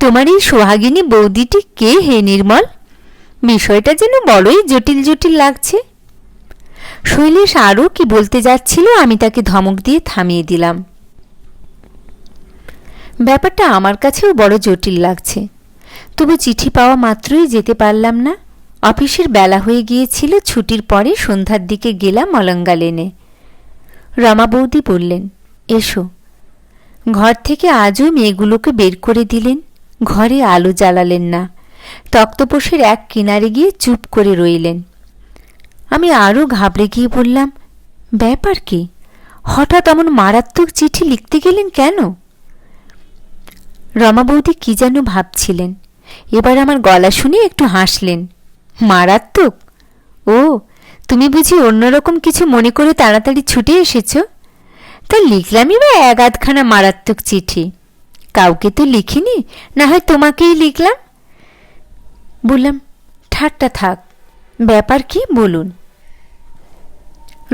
তোমার এই সোহাগিনী বৌদিটি কে হে নির্মল? বিষয়টা যেন বড়ই জটিল জটিল লাগছে। শৈলেশ আরও কি বলতে যাচ্ছিল, আমি তাকে ধমক দিয়ে থামিয়ে দিলাম। ব্যাপারটা আমার কাছেও বড় জটিল লাগছে, তবু চিঠি পাওয়া মাত্রই যেতে পারলাম না। অফিসের বেলা হয়ে গিয়েছিল। ছুটির পরে সন্ধ্যার দিকে গেলাম অলঙ্গা লেনে। রমা বৌদি বললেন, এসো। ঘর থেকে আজও মেয়েগুলোকে বের করে দিলেন। ঘরে আলো জ্বালালেন না। তক্তপোষের এক কিনারে গিয়ে চুপ করে রইলেন। আমি আরও ঘাবড়ে গিয়ে বললাম, ব্যাপার কি? হঠাৎ এমন মারাত্মক চিঠি লিখতে গেলেন কেন? রমা বৌদি কি যেন ভাবছিলেন। এবার আমার গলা শুনে একটু হাসলেন। মারাত্মক? ও, তুমি বুঝি অন্যরকম কিছু মনে করে তাড়াতাড়ি ছুটে এসেছ? তা লিখলামই বা এক আধখানা মারাত্মক চিঠি। কাউকে তো লিখিনি, না হয় তোমাকেই লিখলাম। বললাম, ঠাট্টা থাক, ব্যাপার কি বলুন।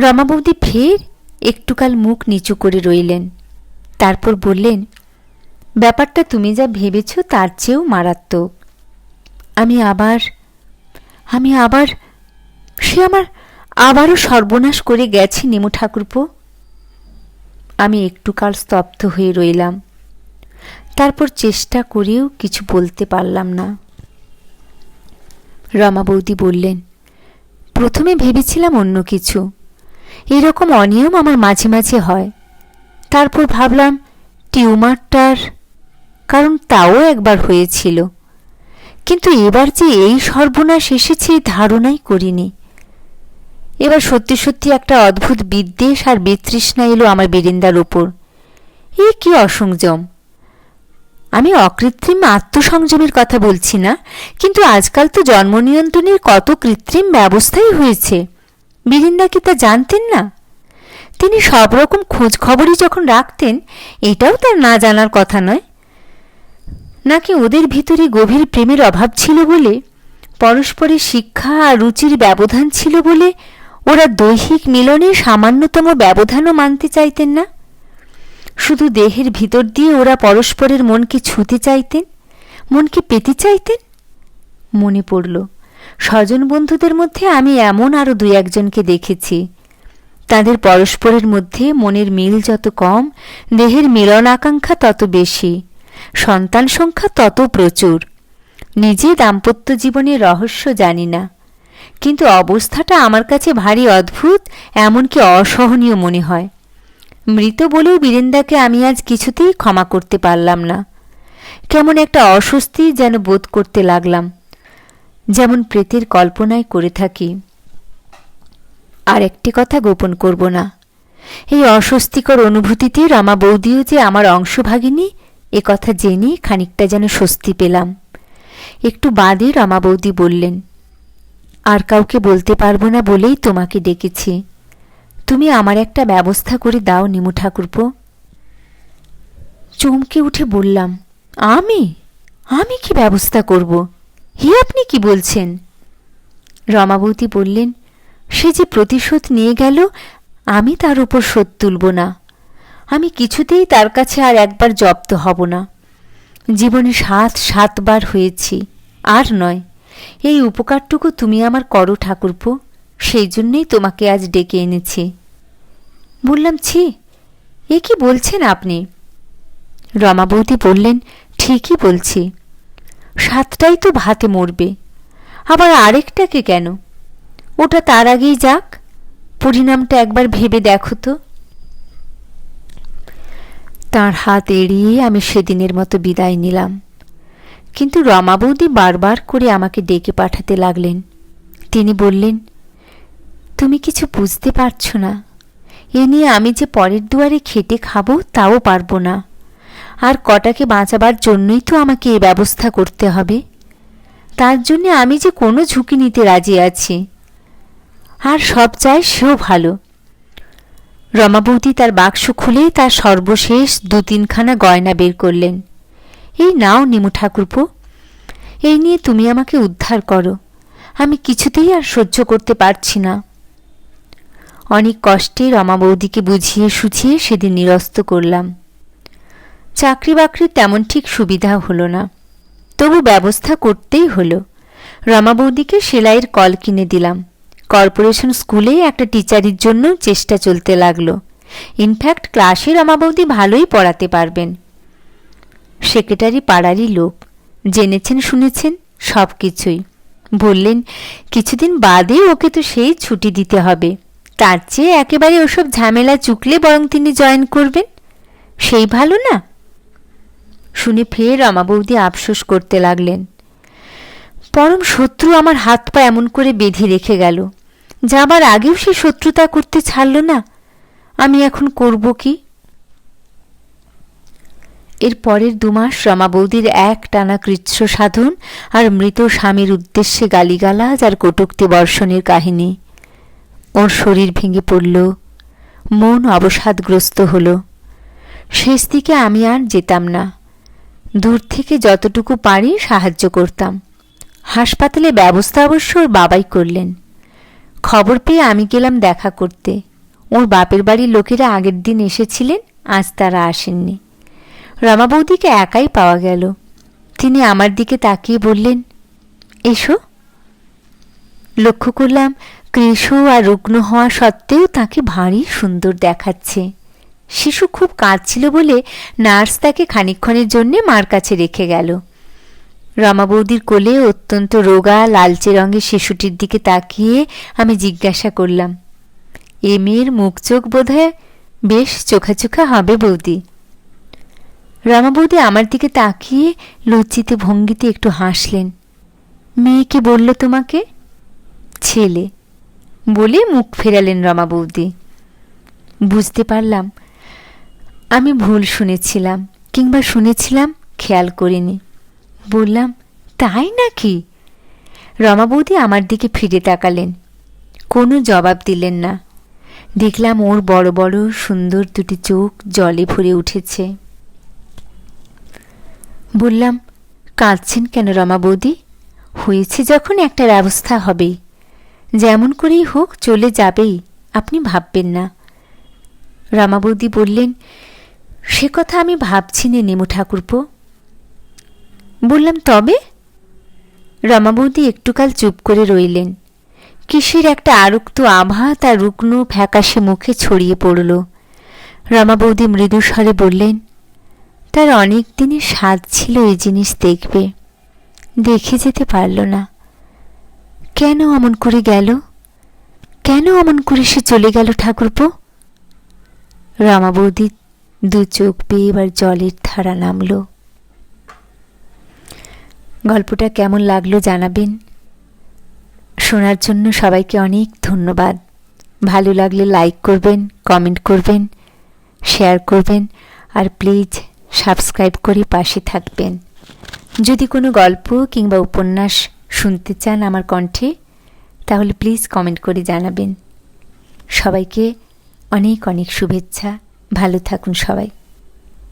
রমা বৌদি ফের একটুকাল মুখ নিচু করে রইলেন। তারপর বললেন, ব্যাপারটা তুমি যা ভেবেছ তার চেয়েও মারাত্মক। আমি আবার সে আমার আবারও সর্বনাশ করে গেছে নিমু ঠাকুরপো। আমি একটুকাল স্তব্ধ হয়ে রইলাম। তারপর চেষ্টা করেও কিছু বলতে পারলাম না। রমা বৌদি বললেন, প্রথমে ভেবেছিলাম অন্য কিছু। এরকম অনিয়ম আমার মাঝে মাঝে হয়। তারপর ভাবলাম টিউমারটার কারণ তাও একবার হয়েছিল, কিন্তু এবার যে এই সর্বনাশ এসেছে ধারণাই করিনি। এবার সত্যি সত্যি একটা অদ্ভুত বিদ্বেষ আর বিতৃষ্ণা এলো আমার বীরেন্দার ওপর। এ কি অসংযম! আমি অকৃত্রিম আত্মসংযমের কথা বলছি না, কিন্তু আজকাল তো জন্ম নিয়ন্ত্রণের কত কৃত্রিম ব্যবস্থাই হয়েছে। বীরেন্দা কি তা জানতেন না? তিনি সব রকম খোঁজ খবরই যখন রাখতেন, এটাও তার না জানার কথা নয়। নাকি ওদের ভিতরে গভীর প্রেমের অভাব ছিল বলে, পরস্পরের শিক্ষা আর রুচির ব্যবধান ছিল বলে ওরা দৈহিক মিলনে সামান্যতম ব্যবধানও মানতে চাইতেন না? শুধু দেহের ভিতর দিয়ে ওরা পরস্পরের মনকে ছুঁতে চাইতেন, মনকে পেতে চাইতেন। মনে পড়ল, স্বজন বন্ধুদের মধ্যে আমি এমন আরও দুই একজনকে দেখেছি। তাদের পরস্পরের মধ্যে মনের মিল যত কম, দেহের মিলন আকাঙ্ক্ষা তত বেশি, সন্তান সংখ্যা তত প্রচুর। নিজে দাম্পত্য জীবনের রহস্য জানি না, কিন্তু অবস্থাটা আমার কাছে ভারী অদ্ভুত, এমনকি অসহনীয় মনে হয়। মৃত বলেও বীরেন্দাকে আমি আজ কিছুতেই ক্ষমা করতে পারলাম না। কেমন একটা অস্বস্তি যেন বোধ করতে লাগলাম, যেমন প্রেতের কল্পনায় করে থাকি। আর একটি কথা গোপন করব না, এই অস্বস্তিকর অনুভূতিতে রমা বৌদিও যে আমার অংশভাগিনী এ কথা জেনে খানিকটা যেন স্বস্তি পেলাম। একটু বাদে রমা বৌদি বললেন, আর কাউকে বলতে পারবো না বলেই তোমাকে ডেকেছি। তুমি আমার একটা ব্যবস্থা করে দাও নিমু ঠাকুরপো। চমকে উঠে বললাম, আমি কি ব্যবস্থা করব? হে, আপনি কি বলছেন? রমা বৌদি বললেন, সে যে প্রতিশোধ নিয়ে গেল, আমি তার উপর শোধ তুলব না। আমি কিছুতেই তার কাছে আর একবার জব্দ হব না। জীবনে 7 বার হয়েছি, আর নয়। এই উপকারটুকু তুমি আমার করো ঠাকুরপো, সেই জন্যেই তোমাকে আজ ডেকে এনেছি। বললাম, ছি, এ কি বলছেন আপনি? রমা বৌদি বললেন, ঠিকই বলছি। 7টাই তো ভাতে মরবে, আবার আরেকটাকে কেন? ওটা তার আগেই যাক, পরিণামটা একবার ভেবে দেখো তো। তাঁর হাত এড়িয়ে আমি সেদিনের মতো বিদায় নিলাম। কিন্তু রমা বৌদি বারবার করে আমাকে ডেকে পাঠাতে লাগলেন। তিনি বললেন, তুমি কিছু বুঝতে পারছো না। এ নিয়ে আমি যে পরের দুয়ারে খেটে খাবো তাও পারবো না, আর কটাকে বাঁচাবার জন্যই তো আমাকে এ ব্যবস্থা করতে হবে। তার জন্যে আমি যে কোনো ঝুঁকি নিতে রাজি আছি, আর সব চাই সেও ভালো। রমা বৌদি তার বাক্স খুলে তার সর্বশেষ 2-3খানা গয়না বের করলেন। এই নাও নিমু ঠাকুরপো, এই নিয়ে তুমি আমাকে উদ্ধার করো, আমি কিছুতেই আর সহ্য করতে পারছি না। অনেক কষ্টে রমা বৌদিকে বুঝিয়ে সুঝিয়ে সেদিন নিরস্ত করলাম। চাকরি বাকরির তেমন ঠিক সুবিধা হলো না, তবু ব্যবস্থা করতেই হলো। রমা বৌদিকে সেলাইয়ের কল কিনে দিলাম। কর্পোরেশন স্কুলে একটা টিচারির জন্য চেষ্টা চলতে লাগলো। ইনফ্যাক্ট ক্লাসে রমা বৌদি ভালোই পড়াতে পারবেন। সেক্রেটারি পাড়ারই লোক, জেনেছেন শুনেছেন সব কিছুই। বললেন, কিছুদিন বাদে ওকে তো সেই ছুটি দিতে হবে, তার চেয়ে একেবারে ওসব ঝামেলা চুকলে বরং তিনি জয়েন করবেন, সেই ভালো না? শুনে ফের রমা বৌদি আফসোস করতে লাগলেন। পরম শত্রু আমার হাত পা এমন করে বেঁধে রেখে গেল, যাবার আগেও সে শত্রুতা করতে ছাড়ল না। আমি এখন করব কি? এর পরের 2 মাস রমা বৌদির একটানা কৃচ্ছ সাধন আর মৃত স্বামীর উদ্দেশ্যে গালিগালাজ আর কটূক্তি বর্ষণের কাহিনী। ওর শরীর ভেঙে পড়ল, মন অবসাদগ্রস্ত হল। শেষ দিকে আমি আর যেতাম না, দূর থেকে যতটুকু পারি সাহায্য করতাম। হাসপাতালে ব্যবস্থা অবশ্য ওর বাবাই করলেন। খবর পেয়ে আমি গেলাম দেখা করতে। ওর বাপের বাড়ির লোকেরা আগের দিন এসেছিলেন, আজ তারা আসেননি। রমা বৌদিকে একাই পাওয়া গেল। তিনি আমার দিকে তাকিয়ে বললেন, এসো। লক্ষ্য করলাম কৃশ আর রুগ্ন হওয়া সত্ত্বেও তাকে ভারী সুন্দর দেখাচ্ছে। শিশু খুব কাঁদছিল বলে নার্স তাকে খানিকক্ষণের জন্যে মার কাছে রেখে গেল। রমা বৌদির কোলে অত্যন্ত রোগা লালচে রঙের শিশুটির দিকে তাকিয়ে আমি জিজ্ঞাসা করলাম, এ মেয়ের মুখ চোখ বোধহয় বেশ চোখাচোখা হবে বৌদি। রমা বৌদি আমার দিকে তাকিয়ে লজ্জিত ভঙ্গিতে একটু হাসলেন। মেয়ে কে বলল তোমাকে? ছেলে, বলে মুখ ফেরালেন রমা বৌদি। বুঝতে পারলাম আমি ভুল শুনেছিলাম, কিংবা শুনেছিলাম খেয়াল করিনি। বললাম, তাই নাকি? রমা বৌদি আমার দিকে ফিরে তাকালেন, কোনো জবাব দিলেন না। দেখলাম ওর বড় বড় সুন্দর 2টি চোখ জলে ভরে উঠেছে। বললাম, কাঁদছেন কেন রমা বৌদি? হয়েছে যখন একটা ব্যবস্থা হবেই, যেমন করেই হোক চলে যাবেই, আপনি ভাববেন না। রমা বৌদি বললেন, সে কথা আমি ভাবছি নে নেমু ঠাকুরপো। বললাম, তবে? রমা বৌদি একটুকাল চুপ করে রইলেন। কিসের একটা আরক্ত আভা তার রুগ্ন ফ্যাকাশে মুখে ছড়িয়ে পড়ল। রমা বৌদি মৃদু স্বরে বললেন, তার অনেক দিনের স্বাদ ছিল এই জিনিস দেখবে, দেখে যেতে পারল না। কেন অমন করে গেল? কেন অমন করে সে চলে গেল ঠাকুরপো? রমা বৌদি 2 চোখ বেয়ে এবার জলের ধারা নামল। গল্পটা কেমন লাগলো জানাবেন। শোনার জন্য সবাইকে অনেক ধন্যবাদ। ভালো লাগলে লাইক করবেন, কমেন্ট করবেন, শেয়ার করবেন, আর প্লিজ সাবস্ক্রাইব করে পাশে থাকবেন। যদি কোনো গল্প কিংবা উপন্যাস শুনতে চান আমার কণ্ঠে, তাহলে প্লিজ কমেন্ট করে জানাবেন। সবাইকে অনেক অনেক শুভেচ্ছা। ভালো থাকুন সবাই।